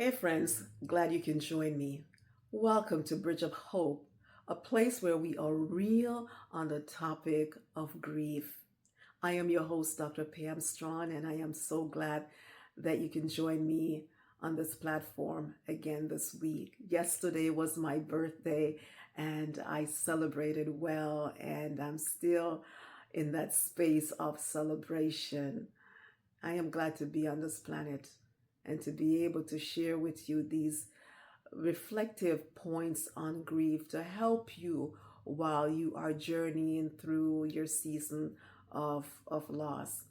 Hey friends, glad you can join me. Welcome to Bridge of Hope, a place where we are real on the topic of grief. I am your host, Dr. Pam Strachan, and I am so glad that you can join me on this platform again this week. Yesterday was my birthday, and I celebrated well, and I'm still in that space of celebration. I am glad to be on this planet and to be able to share with you these reflective points on grief to help you while you are journeying through your season of loss.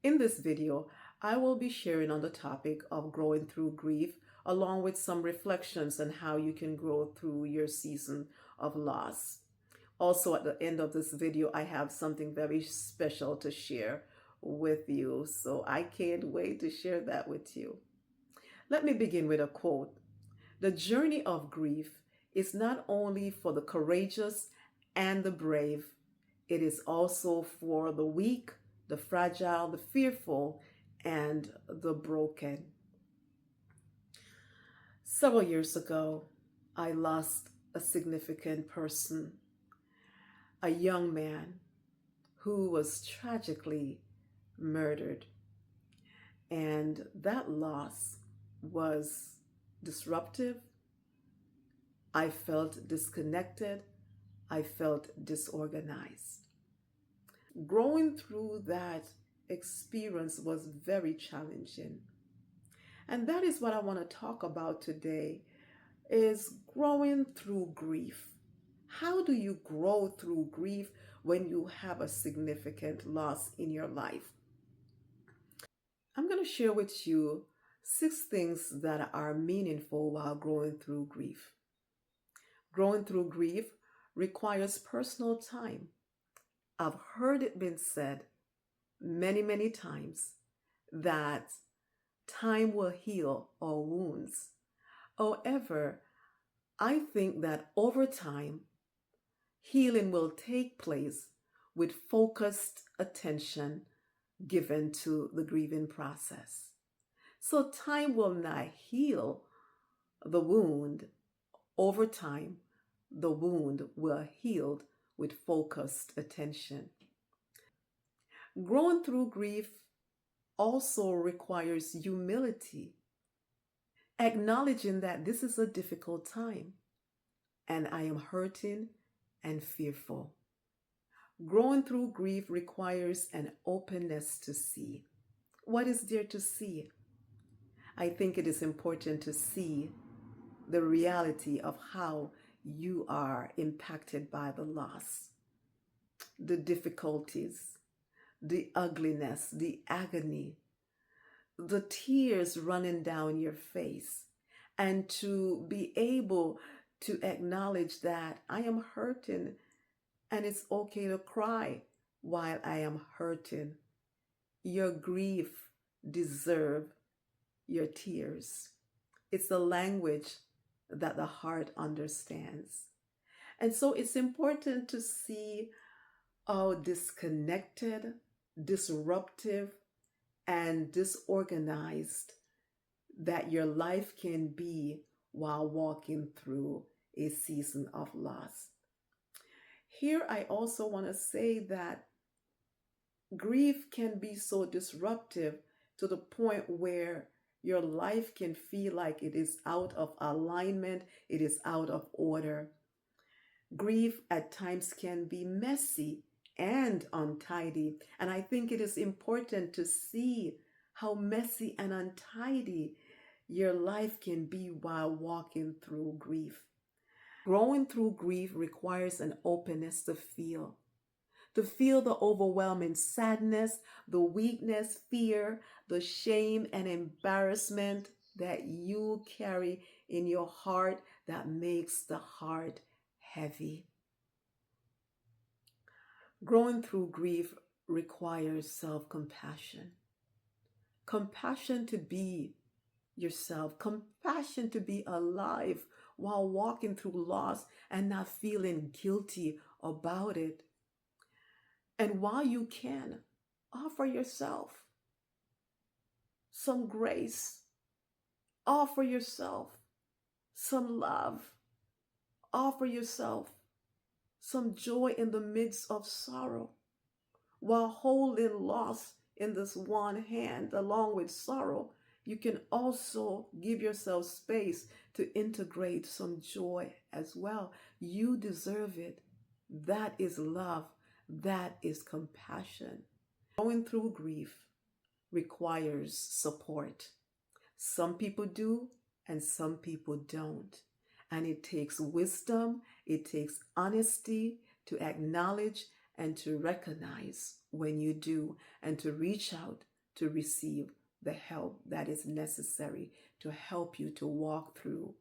In this video, I will be sharing on the topic of growing through grief, along with some reflections on how you can grow through your season of loss. Also, at the end of this video, I have something very special to share with you, so I can't wait to share that with you. Let me begin with a quote. The journey of grief is not only for the courageous and the brave, it is also for the weak, the fragile, the fearful, and the broken. Several years ago, I lost a significant person, a young man who was tragically murdered. And that loss was disruptive. I felt disconnected. I felt disorganized. Growing through that experience was very challenging. And that is what I want to talk about today is growing through grief. How do you grow through grief when you have a significant loss in your life? I'm going to share with you 6 things that are meaningful while growing through grief. Growing through grief requires personal time. I've heard it been said many, many times that time will heal all wounds. However, I think that over time, healing will take place with focused attention given to the grieving process. So time will not heal the wound. Over time, the wound will heal with focused attention. Growing through grief also requires humility, acknowledging that this is a difficult time and I am hurting and fearful. Growing through grief requires an openness to see. What is there to see? I think it is important to see the reality of how you are impacted by the loss, the difficulties, the ugliness, the agony, the tears running down your face, and to be able to acknowledge that I am hurting and it's okay to cry while I am hurting. Your grief deserves your tears. It's a language that the heart understands. And so it's important to see how disconnected, disruptive, and disorganized that your life can be while walking through a season of loss. Here, I also want to say that grief can be so disruptive to the point where your life can feel like it is out of alignment, it is out of order. Grief at times can be messy and untidy. And I think it is important to see how messy and untidy your life can be while walking through grief. Growing through grief requires an openness to feel the overwhelming sadness, the weakness, fear, the shame, and embarrassment that you carry in your heart that makes the heart heavy. Growing through grief requires self-compassion. Compassion to be yourself, compassion to be alive while walking through loss and not feeling guilty about it. And while you can, offer yourself some grace, Offer yourself some love. Offer yourself some joy in the midst of sorrow, while holding loss in this one hand along with sorrow. You can also give yourself space to integrate some joy as well. You deserve it. That is love. That is compassion. Going through grief requires support. Some people do, and some people don't. And it takes wisdom, it takes honesty to acknowledge and to recognize when you do, and to reach out to receive the help that is necessary to help you to walk through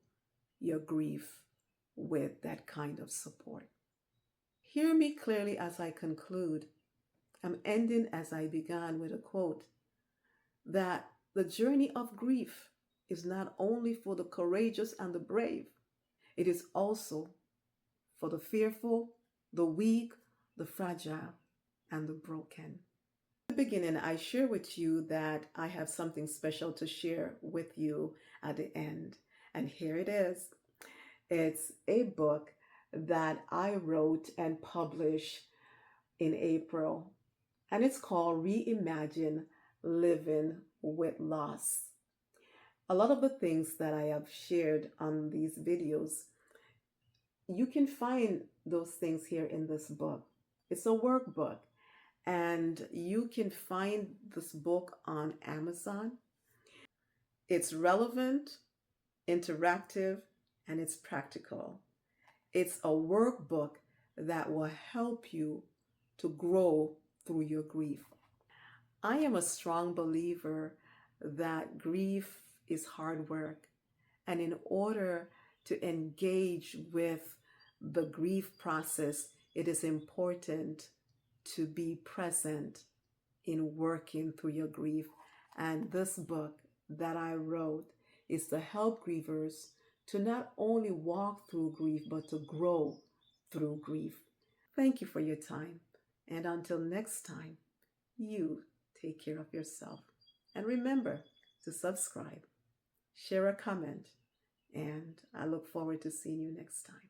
your grief with that kind of support. Hear me clearly as I conclude. I'm ending as I began with a quote that the journey of grief is not only for the courageous and the brave, it is also for the fearful, the weak, the fragile, and the broken. In the beginning, I share with you that I have something special to share with you at the end. And here it is. It's a book that I wrote and published in April, and it's called Reimagine Living with Loss. A lot of the things that I have shared on these videos, you can find those things here in this book. It's a workbook, and you can find this book on Amazon. It's relevant, interactive, and it's practical. It's a workbook that will help you to grow through your grief. I am a strong believer that grief is hard work. And in order to engage with the grief process, it is important to be present in working through your grief. And this book that I wrote is to help grievers to not only walk through grief, but to grow through grief. Thank you for your time. And until next time, you take care of yourself. And remember to subscribe, share a comment, and I look forward to seeing you next time.